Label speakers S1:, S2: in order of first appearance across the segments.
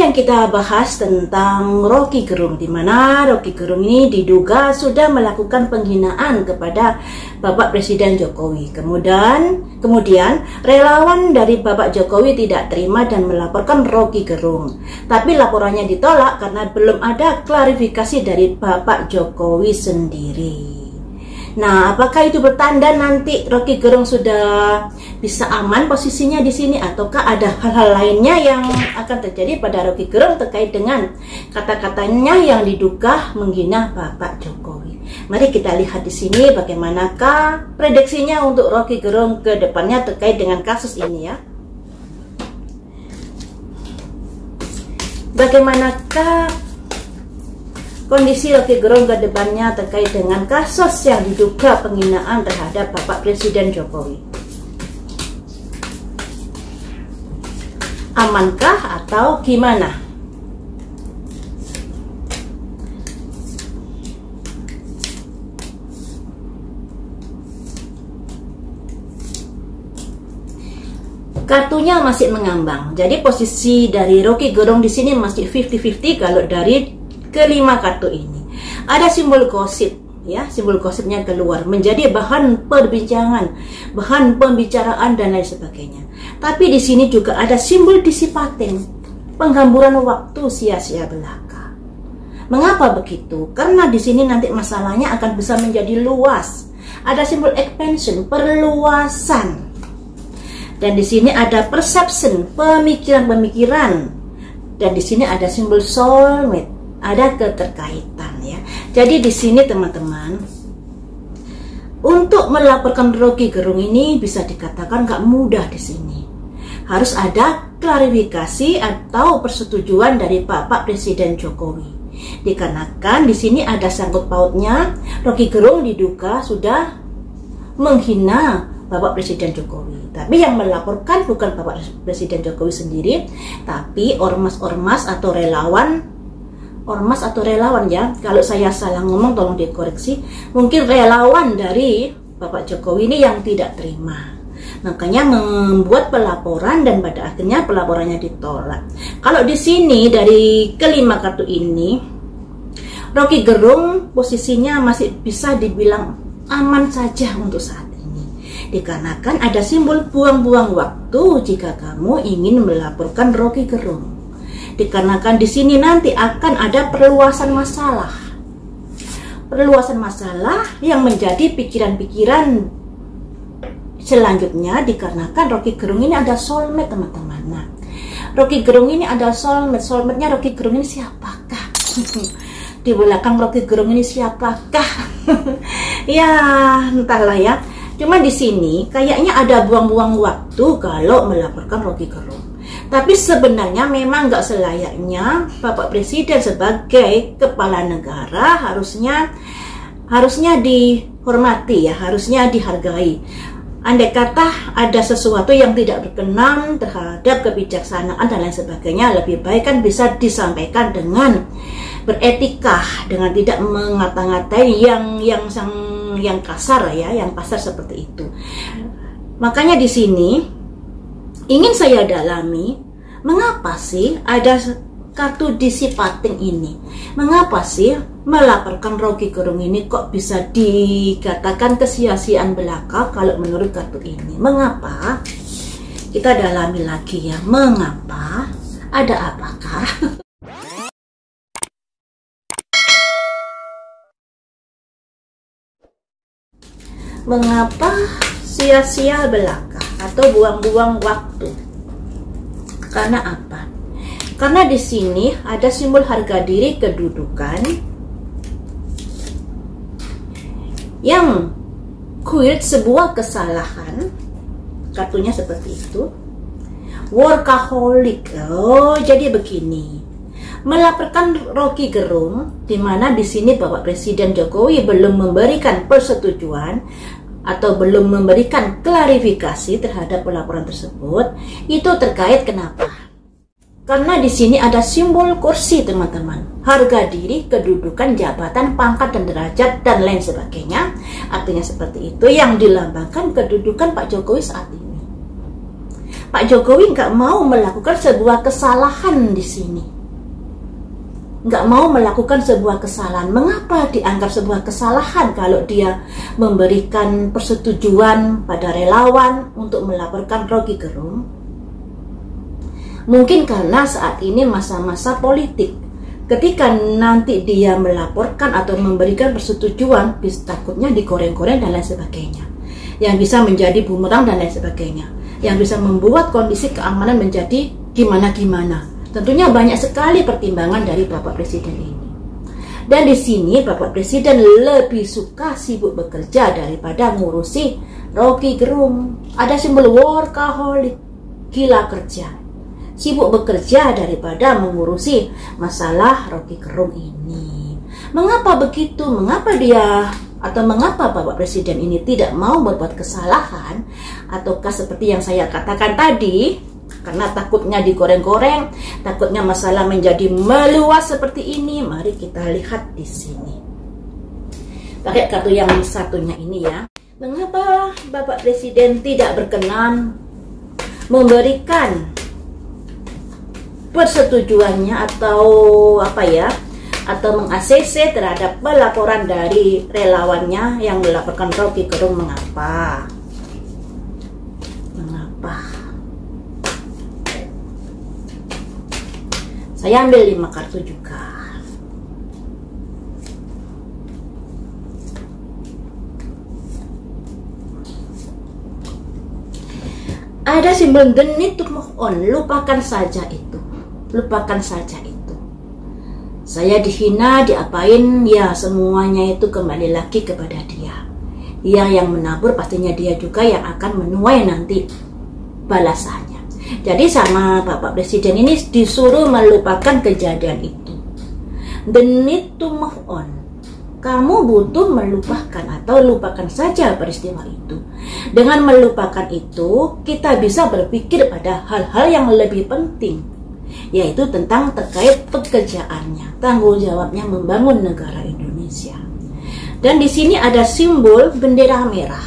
S1: Kemudian kita bahas tentang Rocky Gerung, di mana Rocky Gerung ini diduga sudah melakukan penghinaan kepada Bapak Presiden Jokowi. Kemudian relawan dari Bapak Jokowi tidak terima dan melaporkan Rocky Gerung. Tapi laporannya ditolak karena belum ada klarifikasi dari Bapak Jokowi sendiri. Nah, apakah itu bertanda nanti Rocky Gerung sudah bisa aman posisinya di sini, ataukah ada hal-hal lainnya yang akan terjadi pada Rocky Gerung terkait dengan kata-katanya yang diduga menghina Bapak Jokowi? Mari kita lihat di sini bagaimanakah prediksinya untuk Rocky Gerung ke depannya terkait dengan kasus ini ya. Bagaimanakah kondisi Rocky Gerung ke depannya terkait dengan kasus yang diduga penghinaan terhadap Bapak Presiden Jokowi? Amankah atau gimana? Kartunya masih mengambang. Jadi posisi dari Rocky Gerung di sini masih 50-50 kalau dari kelima kartu ini. Ada simbol gosip ya, simbol gosipnya keluar menjadi bahan perbincangan, bahan pembicaraan dan lain sebagainya. Tapi di sini juga ada simbol disipating, penghamburan waktu sia-sia belaka. Mengapa begitu? Karena di sini nanti masalahnya akan bisa menjadi luas. Ada simbol expansion, perluasan. Dan di sini ada perception, pemikiran-pemikiran. Dan di sini ada simbol soulmate, ada keterkaitan ya. Jadi di sini teman-teman, untuk melaporkan Rocky Gerung ini bisa dikatakan gak mudah di sini. Harus ada klarifikasi atau persetujuan dari Bapak Presiden Jokowi. Dikarenakan di sini ada sangkut pautnya, Rocky Gerung diduga sudah menghina Bapak Presiden Jokowi. Tapi yang melaporkan bukan Bapak Presiden Jokowi sendiri, tapi ormas-ormas atau relawan. Ormas atau relawan ya, kalau saya salah ngomong tolong dikoreksi. Mungkin relawan dari Bapak Jokowi ini yang tidak terima, makanya membuat pelaporan dan pada akhirnya pelaporannya ditolak. Kalau di sini dari kelima kartu ini, Rocky Gerung posisinya masih bisa dibilang aman saja untuk saat ini. Dikarenakan ada simbol buang-buang waktu jika kamu ingin melaporkan Rocky Gerung. Dikarenakan di sini nanti akan ada perluasan masalah. Perluasan masalah yang menjadi pikiran-pikiran selanjutnya, dikarenakan Rocky Gerung ini ada soulmate teman-teman. Nah, Rocky Gerung ini ada soulmate. Soulmate-nya Rocky Gerung ini siapakah? Di belakang Rocky Gerung ini siapakah? Ya, entahlah ya. Cuma di sini kayaknya ada buang-buang waktu kalau melaporkan Rocky Gerung. Tapi sebenarnya memang nggak selayaknya Bapak Presiden sebagai kepala negara harusnya dihormati ya, harusnya dihargai. Andai kata ada sesuatu yang tidak berkenan terhadap kebijaksanaan dan lain sebagainya, lebih baik kan bisa disampaikan dengan beretika, dengan tidak mengata-ngatai yang kasar ya, yang kasar seperti itu. Makanya di sini ingin saya dalami, mengapa sih ada kartu disipating ini? Mengapa sih melaporkan Rocky Gerung ini kok bisa dikatakan kesia-siaan belaka kalau menurut kartu ini? Mengapa? Kita dalami lagi ya, mengapa? Ada apakah? Mengapa sia-sia belaka atau buang-buang waktu? Karena apa? Karena di sini ada simbol harga diri kedudukan yang quit sebuah kesalahan. Kartunya seperti itu. Workaholic. Oh, jadi begini. Melaporkan Rocky Gerung, di mana di sini Bapak Presiden Jokowi belum memberikan persetujuan atau belum memberikan klarifikasi terhadap pelaporan tersebut. Itu terkait kenapa? Karena di sini ada simbol kursi teman-teman, harga diri, kedudukan, jabatan, pangkat dan derajat dan lain sebagainya. Artinya seperti itu yang dilambangkan kedudukan Pak Jokowi saat ini. Pak Jokowi nggak mau melakukan sebuah kesalahan di sini. nggak mau melakukan sebuah kesalahan. Mengapa dianggap sebuah kesalahan kalau dia memberikan persetujuan pada relawan untuk melaporkan Roky Gerung? Mungkin karena saat ini masa-masa politik. Ketika nanti dia melaporkan atau memberikan persetujuan, takutnya digoreng-goreng dan lain sebagainya, yang bisa menjadi bumerang dan lain sebagainya, yang bisa membuat kondisi keamanan menjadi gimana-gimana. Tentunya banyak sekali pertimbangan dari Bapak Presiden ini. Dan di sini Bapak Presiden lebih suka sibuk bekerja daripada ngurusi Roky Gerung. Ada simbol workaholic, gila kerja. Sibuk bekerja daripada mengurusi masalah Roky Gerung ini. Mengapa begitu? Mengapa Bapak Presiden ini tidak mau berbuat kesalahan? Ataukah seperti yang saya katakan tadi, karena takutnya digoreng-goreng, takutnya masalah menjadi meluas seperti ini? Mari kita lihat di sini. Pakai kartu yang satunya ini ya. Mengapa Bapak Presiden tidak berkenan memberikan persetujuannya atau atau meng-ACC terhadap pelaporan dari relawannya yang melaporkan Roky Gerung? Mengapa? Saya ambil 5 kartu juga. Ada simbol the need to move on. Lupakan saja itu. Lupakan saja itu. Saya dihina, diapain, ya semuanya itu kembali lagi kepada dia. Dia yang menabur, pastinya dia juga yang akan menuai nanti balasannya. Jadi sama Bapak Presiden ini disuruh melupakan kejadian itu. The need to move on. Kamu butuh melupakan atau lupakan saja peristiwa itu. Dengan melupakan itu, kita bisa berpikir pada hal-hal yang lebih penting, yaitu tentang terkait pekerjaannya, tanggung jawabnya membangun negara Indonesia. Dan di sini ada simbol bendera merah.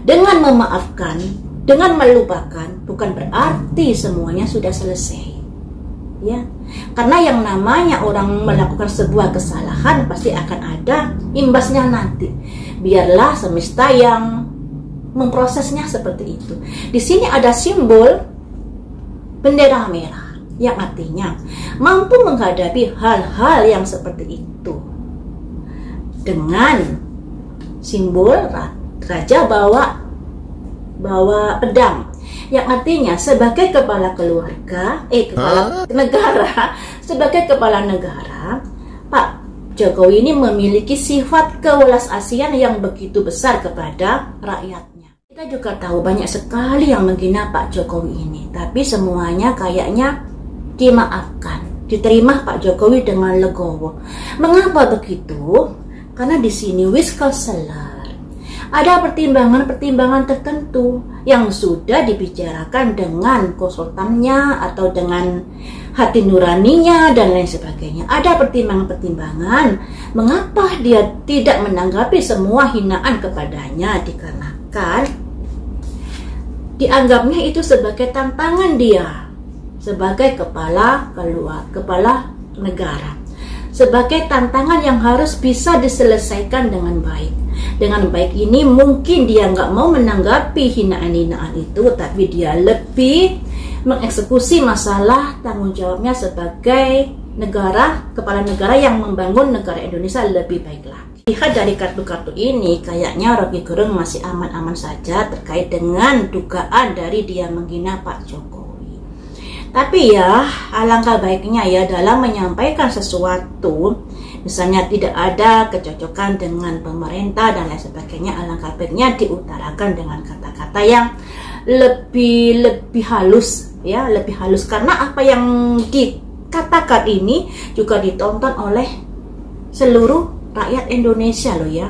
S1: Dengan memaafkan, dengan melupakan, bukan berarti semuanya sudah selesai, ya. Karena yang namanya orang melakukan sebuah kesalahan pasti akan ada imbasnya nanti. Biarlah semesta yang memprosesnya seperti itu. Di sini ada simbol bendera merah, yang artinya mampu menghadapi hal-hal yang seperti itu. Dengan simbol raja bawa pedang, yang artinya sebagai kepala keluarga, sebagai kepala negara, Pak Jokowi ini memiliki sifat kewelas-asian yang begitu besar kepada rakyatnya. Kita juga tahu banyak sekali yang menghina Pak Jokowi ini, tapi semuanya kayaknya dimaafkan, diterima Pak Jokowi dengan legowo. Mengapa begitu? Karena di sini wiscal seller. Ada pertimbangan-pertimbangan tertentu yang sudah dibicarakan dengan konsultannya atau dengan hati nuraninya dan lain sebagainya. Ada pertimbangan-pertimbangan mengapa dia tidak menanggapi semua hinaan kepadanya, dikarenakan dianggapnya itu sebagai tantangan dia sebagai kepala negara, sebagai tantangan yang harus bisa diselesaikan dengan baik. Dengan baik ini mungkin dia nggak mau menanggapi hinaan-hinaan itu, tapi dia lebih mengeksekusi masalah tanggung jawabnya sebagai kepala negara yang membangun negara Indonesia lebih baik lagi. Lihat dari kartu-kartu ini, kayaknya Roky Gerung masih aman-aman saja terkait dengan dugaan dari dia menghina Pak Jokowi. Tapi ya, alangkah baiknya ya dalam menyampaikan sesuatu, misalnya tidak ada kecocokan dengan pemerintah dan lain sebagainya, alangkah baiknya diutarakan dengan kata-kata yang lebih halus, ya, lebih halus. Karena apa yang dikatakan ini juga ditonton oleh seluruh rakyat Indonesia loh ya,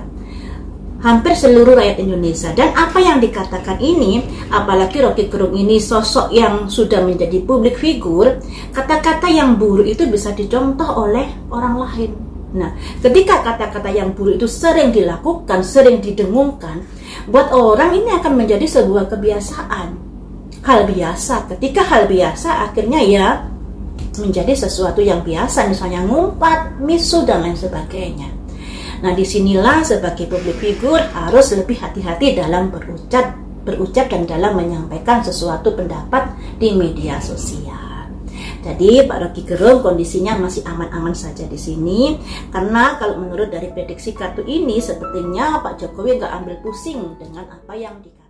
S1: hampir seluruh rakyat Indonesia. Dan apa yang dikatakan ini, apalagi Roky Gerung ini sosok yang sudah menjadi publik figur, kata-kata yang buruk itu bisa dicontoh oleh orang lain. Nah, ketika kata-kata yang buruk itu sering dilakukan, sering didengungkan, buat orang ini akan menjadi sebuah kebiasaan, hal biasa. Ketika hal biasa, akhirnya ya menjadi sesuatu yang biasa, misalnya ngumpat, misu, dan lain sebagainya. Nah, disinilah sebagai publik figur harus lebih hati-hati dalam berucap dan dalam menyampaikan sesuatu pendapat di media sosial. Jadi Pak Roky Gerung kondisinya masih aman-aman saja di sini, karena kalau menurut dari prediksi kartu ini sepertinya Pak Jokowi nggak ambil pusing dengan apa yang dikatakan.